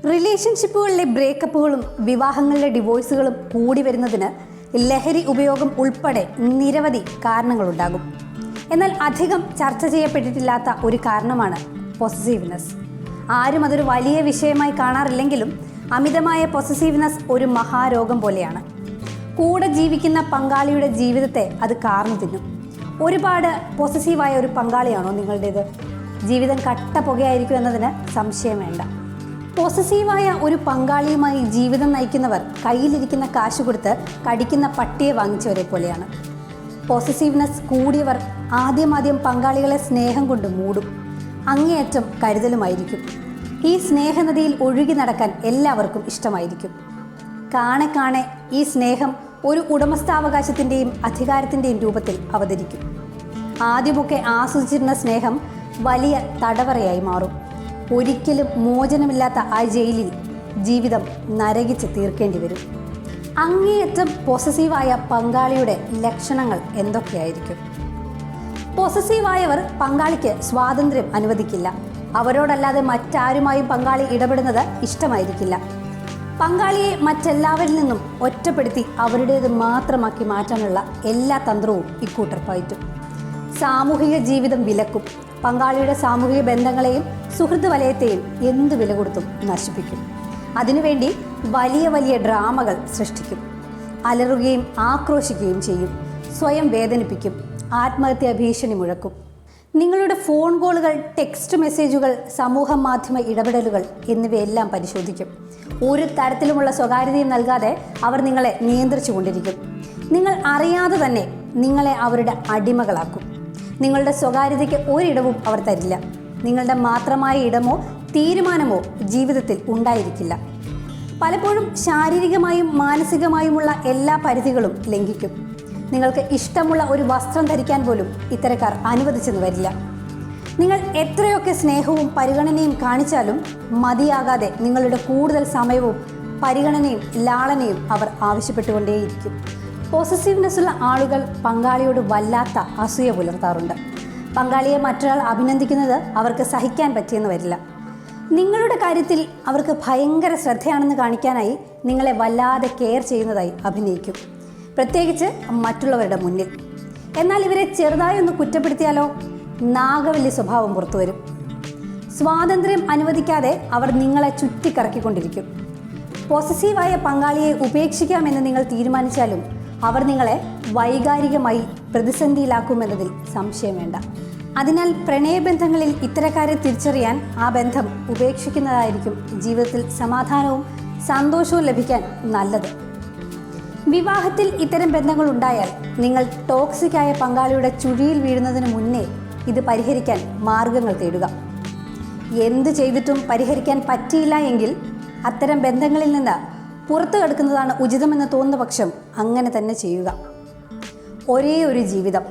റിലേഷൻഷിപ്പുകളിലെ ബ്രേക്കപ്പുകളും വിവാഹങ്ങളിലെ ഡിവോഴ്സുകളും കൂടി വരുന്നതിന് ലഹരി ഉപയോഗം ഉൾപ്പെടെ നിരവധി കാരണങ്ങളുണ്ടാകും. എന്നാൽ അധികം ചർച്ച ചെയ്യപ്പെട്ടിട്ടില്ലാത്ത ഒരു കാരണമാണ് പൊസസീവ്നെസ്. ആരും അതൊരു വലിയ വിഷയമായി കാണാറില്ലെങ്കിലും അമിതമായ പൊസസീവ്നെസ് ഒരു മഹാരോഗം പോലെയാണ്. കൂടെ ജീവിക്കുന്ന പങ്കാളിയുടെ ജീവിതത്തെ അത് കാർന്നു തിന്നും. ഒരുപാട് പൊസസീവായ ഒരു പങ്കാളിയാണോ നിങ്ങളുടേത്? ജീവിതം കട്ട പുകയായിരിക്കും എന്നതിന് സംശയം വേണ്ട. പൊസസീവായ ഒരു പങ്കാളിയുമായി ജീവിതം നയിക്കുന്നവർ കയ്യിലിരിക്കുന്ന കാശ് കൊടുത്ത് കടിക്കുന്ന പട്ടിയെ വാങ്ങിച്ചവരെ പോലെയാണ്. പൊസസീവ്നെസ് കൂടിയവർ ആദ്യം പങ്കാളികളെ സ്നേഹം കൊണ്ട് മൂടും. അങ്ങേയറ്റം കരുതലുമായിരിക്കും. ഈ സ്നേഹനദിയിൽ ഒഴുകി നടക്കാൻ എല്ലാവർക്കും ഇഷ്ടമായിരിക്കും. കാണെ ഈ സ്നേഹം ഒരു ഉടമസ്ഥാവകാശത്തിൻ്റെയും അധികാരത്തിൻ്റെയും രൂപത്തിൽ അവതരിക്കും. ആദ്യമൊക്കെ ആസ്വദിച്ചിരുന്ന സ്നേഹം വലിയ തടവറയായി മാറും. ഒരിക്കലും മോചനമില്ലാത്ത ആ ജയിലിൽ ജീവിതം നരകിച്ച് തീർക്കേണ്ടി വരും. അങ്ങേയറ്റം പൊസസീവായ പങ്കാളിയുടെ ലക്ഷണങ്ങൾ എന്തൊക്കെയായിരിക്കും? പൊസസീവായവർ പങ്കാളിക്ക് സ്വാതന്ത്ര്യം അനുവദിക്കില്ല. അവരോടല്ലാതെ മറ്റാരുമായും പങ്കാളി ഇടപെടുന്നത് ഇഷ്ടമായിരിക്കില്ല. പങ്കാളിയെ മറ്റെല്ലാവരിൽ നിന്നും ഒറ്റപ്പെടുത്തി അവരുടേത് മാത്രമാക്കി മാറ്റാനുള്ള എല്ലാ തന്ത്രവും ഇക്കൂട്ടർ പയറ്റും. സാമൂഹിക ജീവിതം വിലക്കും. പങ്കാളിയുടെ സാമൂഹിക ബന്ധങ്ങളെയും സുഹൃത്ത് വലയത്തെയും എന്ത് വില കൊടുത്തും നശിപ്പിക്കും. അതിനുവേണ്ടി വലിയ ഡ്രാമകൾ സൃഷ്ടിക്കും. അലറുകയും ആക്രോശിക്കുകയും ചെയ്യും. സ്വയം വേദനിപ്പിക്കും. ആത്മഹത്യാ ഭീഷണി മുഴക്കും. നിങ്ങളുടെ ഫോൺ കോളുകൾ, ടെക്സ്റ്റ് മെസ്സേജുകൾ, സമൂഹ മാധ്യമ ഇടപെടലുകൾ എന്നിവയെല്ലാം പരിശോധിക്കും. ഒരു തരത്തിലുമുള്ള സ്വകാര്യതയും നൽകാതെ അവർ നിങ്ങളെ നിയന്ത്രിച്ചു കൊണ്ടിരിക്കും. നിങ്ങൾ അറിയാതെ തന്നെ നിങ്ങളെ അവരുടെ അടിമകളാക്കും. നിങ്ങളുടെ സ്വകാര്യതയ്ക്ക് ഒരിടവും അവർ തരില്ല. നിങ്ങളുടെ മാത്രമായ ഇടമോ തീരുമാനമോ ജീവിതത്തിൽ ഉണ്ടായിരിക്കില്ല. പലപ്പോഴും ശാരീരികമായും മാനസികമായുമുള്ള എല്ലാ പരിധികളും ലംഘിക്കും. നിങ്ങൾക്ക് ഇഷ്ടമുള്ള ഒരു വസ്ത്രം ധരിക്കാൻ പോലും ഇത്തരക്കാർ അനുവദിച്ചെന്ന് വരില്ല. നിങ്ങൾ എത്രയൊക്കെ സ്നേഹവും പരിഗണനയും കാണിച്ചാലും മതിയാകാതെ നിങ്ങളുടെ കൂടുതൽ സമയവും പരിഗണനയും ലാളനയും അവർ ആവശ്യപ്പെട്ടുകൊണ്ടേയിരിക്കും. പൊസസീവ്നെസ് ഉള്ള ആളുകൾ പങ്കാളിയോട് വല്ലാത്ത അസൂയ പുലർത്താറുണ്ട്. പങ്കാളിയെ മറ്റൊരാൾ അഭിനന്ദിക്കുന്നത് അവർക്ക് സഹിക്കാൻ പറ്റിയെന്ന് വരില്ല. നിങ്ങളുടെ കാര്യത്തിൽ അവർക്ക് ഭയങ്കര ശ്രദ്ധയാണെന്ന് കാണിക്കാനായി നിങ്ങളെ വല്ലാതെ കെയർ ചെയ്യുന്നതായി അഭിനയിക്കും, പ്രത്യേകിച്ച് മറ്റുള്ളവരുടെ മുന്നിൽ. എന്നാൽ ഇവരെ ചെറുതായി ഒന്ന് കുറ്റപ്പെടുത്തിയാലോ നാഗവല്ലി സ്വഭാവം പുറത്തു വരും. സ്വാതന്ത്ര്യം അനുവദിക്കാതെ അവർ നിങ്ങളെ ചുറ്റിക്കറക്കിക്കൊണ്ടിരിക്കും. പൊസസീവായ പങ്കാളിയെ ഉപേക്ഷിക്കാമെന്ന് നിങ്ങൾ തീരുമാനിച്ചാലും അവർ നിങ്ങളെ വൈകാരികമായി പ്രതിസന്ധിയിലാക്കുമെന്നതിൽ സംശയം വേണ്ട. അതിനാൽ പ്രണയബന്ധങ്ങളിൽ ഇത്തരക്കാരെ തിരിച്ചറിയാൻ ആ ബന്ധം ഉപേക്ഷിക്കുന്നതായിരിക്കും ജീവിതത്തിൽ സമാധാനവും സന്തോഷവും ലഭിക്കാൻ നല്ലത്. വിവാഹത്തിൽ ഇത്തരം ബന്ധങ്ങൾ ഉണ്ടായാൽ നിങ്ങൾ ടോക്സിക്കായ പങ്കാളിയുടെ ചുഴിയിൽ വീഴുന്നതിന് മുന്നേ ഇത് പരിഹരിക്കാൻ മാർഗങ്ങൾ തേടുക. എന്ത് ചെയ്തിട്ടും പരിഹരിക്കാൻ പറ്റിയില്ല എങ്കിൽ അത്തരം ബന്ധങ്ങളിൽ നിന്ന് പുറത്തു കടക്കുന്നതാണ് ഉചിതമെന്ന് തോന്നുന്ന പക്ഷം അങ്ങനെ തന്നെ ചെയ്യുക. ഒരേ ഒരു ജീവിതം,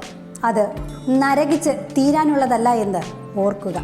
അത് നരകിച്ച് തീരാനുള്ളതല്ല എന്ന് ഓർക്കുക.